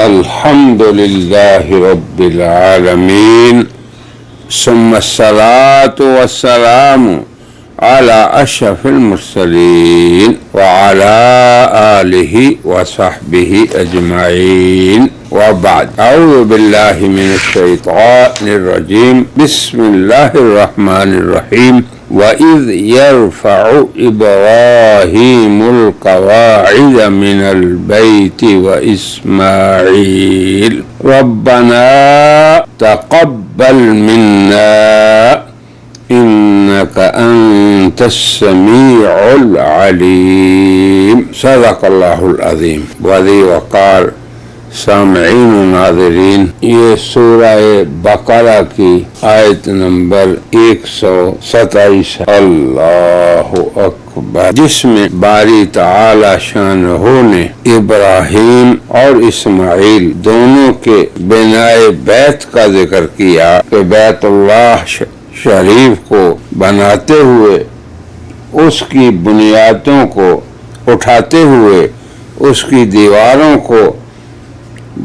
الحمد لله رب العالمين ثم الصلاة والسلام على أشرف المرسلين وعلى آله وصحبه أجمعين وبعد. أعوذ بالله من الشيطان الرجيم. بسم الله الرحمن الرحيم. وَإِذْ يَرْفَعُ إِبْرَاهِيمُ الْقَوَاعِدَ مِنَ الْبَيْتِ وَإِسْمَاعِيلُ رَبَّنَا تَقَبَّلْ مِنَّا إِنَّكَ أَنْتَ السَّمِيعُ الْعَلِيمُ. صدق اللہ العظیم. وذی وقار سامعین و ناظرین، یہ سورہ بقرہ کی آیت نمبر 127 اللہ اکبر، جس میں باری تعالی شانہ نے ابراہیم اور اسماعیل دونوں کے بنائے بیت کا ذکر کیا کہ بیت اللہ شریف کو بناتے ہوئے، اس کی بنیادوں کو اٹھاتے ہوئے، اس کی دیواروں کو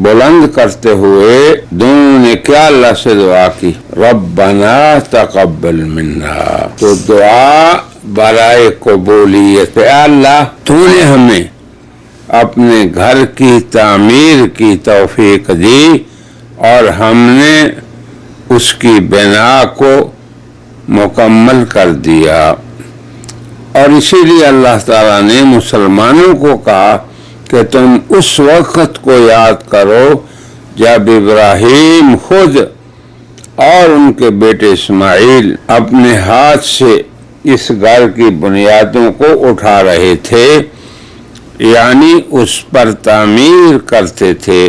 بلند کرتے ہوئے دونوں نے کیا اللہ سے دعا کی؟ ربنا تقبل منا. تو دعا برائے قبولیت، اے اللہ تو نے ہمیں اپنے گھر کی تعمیر کی توفیق دی اور ہم نے اس کی بنا کو مکمل کر دیا. اور اسی لیے اللہ تعالیٰ نے مسلمانوں کو کہا کہ تم اس وقت کو یاد کرو جب ابراہیم خود اور ان کے بیٹے اسماعیل اپنے ہاتھ سے اس گھر کی بنیادوں کو اٹھا رہے تھے، یعنی اس پر تعمیر کرتے تھے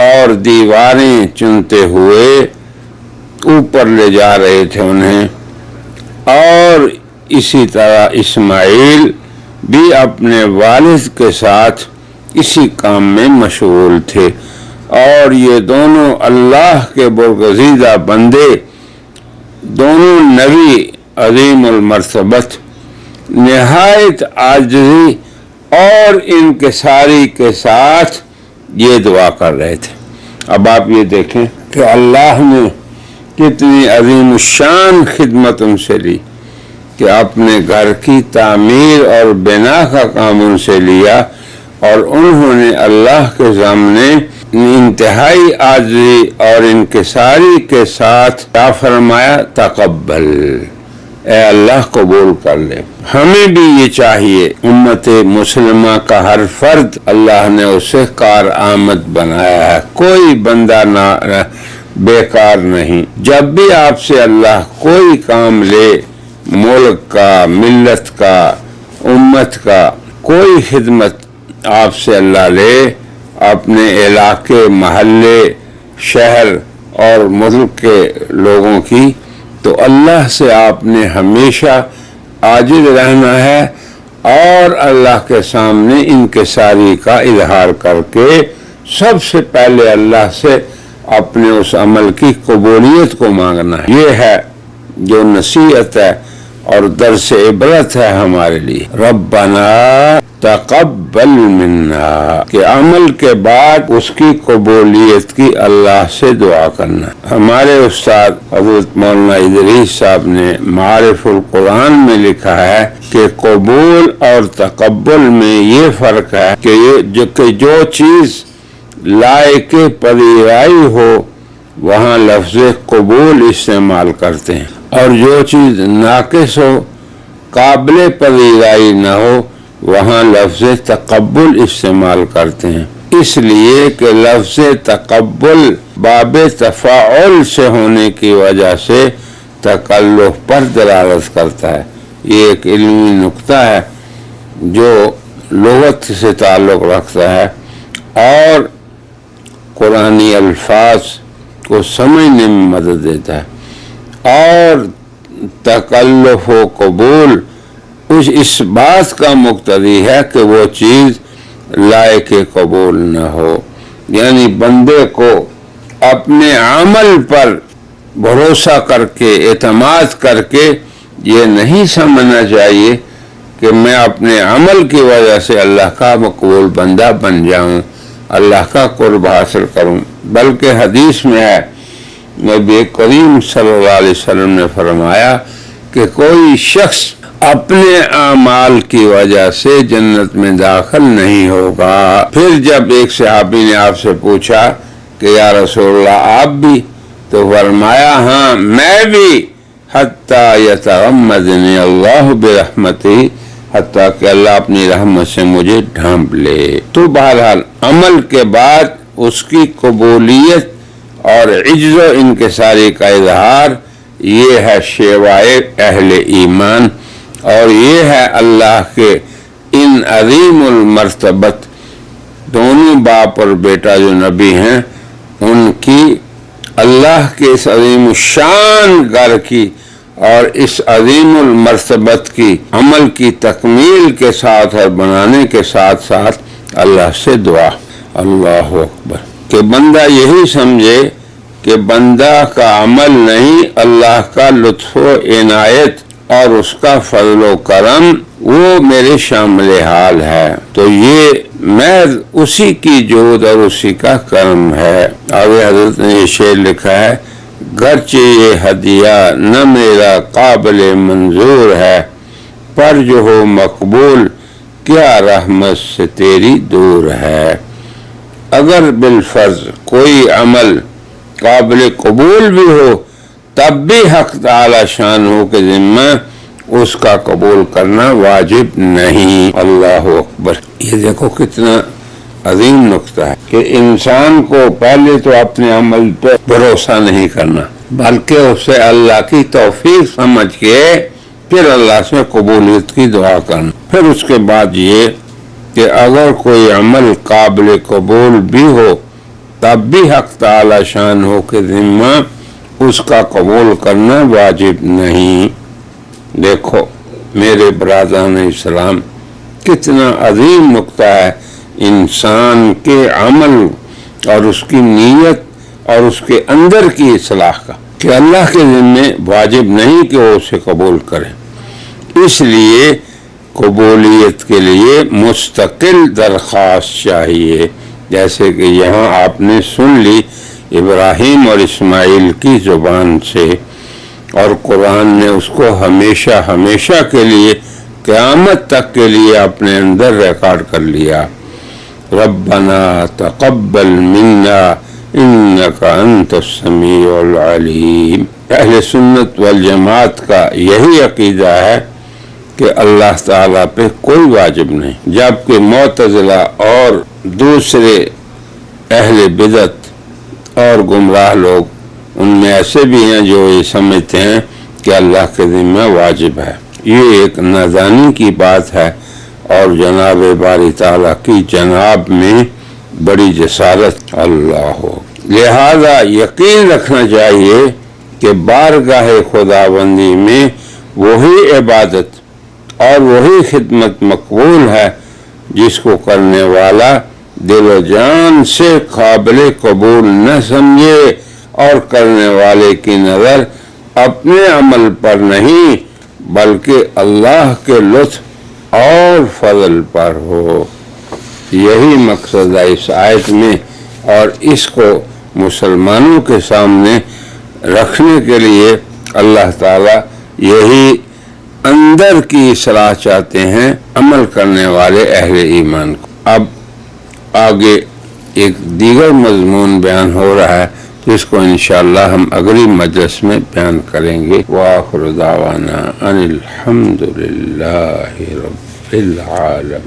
اور دیواریں چنتے ہوئے اوپر لے جا رہے تھے انہیں. اور اسی طرح اسماعیل بھی اپنے والد کے ساتھ اسی کام میں مشغول تھے. اور یہ دونوں اللہ کے برگزیدہ بندے، دونوں نبی عظیم المرتبت، نہایت عاجزی اور انکساری کے ساتھ یہ دعا کر رہے تھے. اب آپ یہ دیکھیں کہ اللہ نے کتنی عظیم الشان خدمت ان سے لی کہ اپنے گھر کی تعمیر اور بنا کا کام ان سے لیا، اور انہوں نے اللہ کے سامنے انتہائی عاجزی اور انکساری کے ساتھ کیا فرمایا؟ تقبل، اے اللہ قبول کر لے. ہمیں بھی یہ چاہیے، امت مسلمہ کا ہر فرد اللہ نے اسے کارآمد بنایا ہے، کوئی بندہ نہ بیکار نہیں. جب بھی آپ سے اللہ کوئی کام لے، ملک کا، ملت کا، امت کا کوئی خدمت آپ سے اللہ لے، اپنے علاقے، محلے، شہر اور ملک کے لوگوں کی، تو اللہ سے آپ نے ہمیشہ عاجز رہنا ہے اور اللہ کے سامنے انکساری کا اظہار کر کے سب سے پہلے اللہ سے اپنے اس عمل کی قبولیت کو مانگنا ہے. یہ ہے جو نصیحت ہے اور درس عبرت ہے ہمارے لیے. ربنا تقبل منا، کہ عمل کے بعد اس کی قبولیت کی اللہ سے دعا کرنا. ہمارے استاد حضرت مولانا ادریس صاحب نے معارف القرآن میں لکھا ہے کہ قبول اور تقبل میں یہ فرق ہے کہ جو چیز لائق پذیرائی ہو وہاں لفظ قبول استعمال کرتے ہیں، اور جو چیز ناقص ہو، قابل پذیرائی نہ ہو، وہاں لفظ تقبل استعمال کرتے ہیں. اس لیے کہ لفظ تقبل باب تفاعل سے ہونے کی وجہ سے تکلف پر دلالت کرتا ہے. یہ ایک علمی نقطہ ہے جو لغت سے تعلق رکھتا ہے اور قرآنی الفاظ کو سمجھنے میں مدد دیتا ہے. اور تکلف و قبول اس بات کا مقتضی ہے کہ وہ چیز لائق قبول نہ ہو. یعنی بندے کو اپنے عمل پر بھروسہ کر کے، اعتماد کر کے یہ نہیں سمجھنا چاہیے کہ میں اپنے عمل کی وجہ سے اللہ کا مقبول بندہ بن جاؤں، اللہ کا قرب حاصل کروں۔ بلکہ حدیث میں ہے، نبی کریم صلی اللہ علیہ وسلم نے فرمایا کہ کوئی شخص اپنے اعمال کی وجہ سے جنت میں داخل نہیں ہوگا۔ پھر جب ایک صحابی نے آپ سے پوچھا کہ یا رسول اللہ آپ بھی؟ تو فرمایا ہاں میں بھی، حتیٰ یتغمدنی اللہ برحمتہ، حتیٰ کہ اللہ اپنی رحمت سے مجھے ڈھانپ لے۔ تو بہرحال عمل کے بعد اس کی قبولیت اور عجز و انکساری کا اظہار، یہ ہے شیوائے اہل ایمان، اور یہ ہے اللہ کے ان عظیم المرتبت دونوں باپ اور بیٹا جو نبی ہیں ان کی اللہ کے اس عظیم الشان گھر کی اور اس عظیم المرتبت کی عمل کی تکمیل کے ساتھ اور بنانے کے ساتھ ساتھ اللہ سے دعا۔ اللہ اکبر، کہ بندہ یہی سمجھے کہ بندہ کا عمل نہیں، اللہ کا لطف و عنایت اور اس کا فضل و کرم وہ میرے شامل حال ہے، تو یہ محض اسی کی جود اور اسی کا کرم ہے۔ اور حضرت نے یہ شعر لکھا ہے، گرچہ یہ ہدیہ نہ میرا قابل منظور ہے، پر جو ہو مقبول کیا رحمت سے تیری دور ہے۔ اگر بالفرض کوئی عمل قابل قبول بھی ہو تب بھی حق تعالی شان ہو کے ذمہ اس کا قبول کرنا واجب نہیں۔ اللہ اکبر، یہ دیکھو کتنا عظیم نقطہ ہے کہ انسان کو پہلے تو اپنے عمل پہ بھروسہ نہیں کرنا، بلکہ اسے اللہ کی توفیق سمجھ کے پھر اللہ سے قبولیت کی دعا کرنا۔ پھر اس کے بعد یہ کہ اگر کوئی عمل قابل قبول بھی ہو تب بھی حق تعالی شان ہو کے ذمہ اس کا قبول کرنا واجب نہیں۔ دیکھو میرے برادران اسلام، کتنا عظیم نقطہ ہے انسان کے عمل اور اس کی نیت اور اس کے اندر کی اصلاح کا، کہ اللہ کے ذمہ واجب نہیں کہ وہ اسے قبول کرے۔ اس لیے قبولیت کے لیے مستقل درخواست چاہیے، جیسے کہ یہاں آپ نے سن لی ابراہیم اور اسماعیل کی زبان سے، اور قرآن نے اس کو ہمیشہ ہمیشہ کے لیے قیامت تک کے لیے اپنے اندر ریکارڈ کر لیا۔ ربنا تقبل منا انک انت السمیع العلیم۔ اہل سنت والجماعت کا یہی عقیدہ ہے کہ اللہ تعالیٰ پہ کوئی واجب نہیں، جبکہ معتزلہ اور دوسرے اہل بدعت اور گمراہ لوگ ان میں ایسے بھی ہیں جو یہ سمجھتے ہیں کہ اللہ کے ذمہ واجب ہے۔ یہ ایک نادانی کی بات ہے اور جناب باری تعالیٰ کی جناب میں بڑی جسارت۔ اللہ ہو، لہذا یقین رکھنا چاہیے کہ بارگاہ خداوندی میں وہی عبادت اور وہی خدمت مقبول ہے جس کو کرنے والا دل و جان سے قابل قبول نہ سمجھے اور کرنے والے کی نظر اپنے عمل پر نہیں بلکہ اللہ کے لطف اور فضل پر ہو۔ یہی مقصد ہے اس آیت میں، اور اس کو مسلمانوں کے سامنے رکھنے کے لیے اللہ تعالیٰ یہی اندر کی اصلاح چاہتے ہیں عمل کرنے والے اہل ایمان کو۔ اب آگے ایک دیگر مضمون بیان ہو رہا ہے جس کو انشاءاللہ ہم اگلی مجلس میں بیان کریں گے۔ وآخر دعوانا ان الحمد للہ رب العالمین۔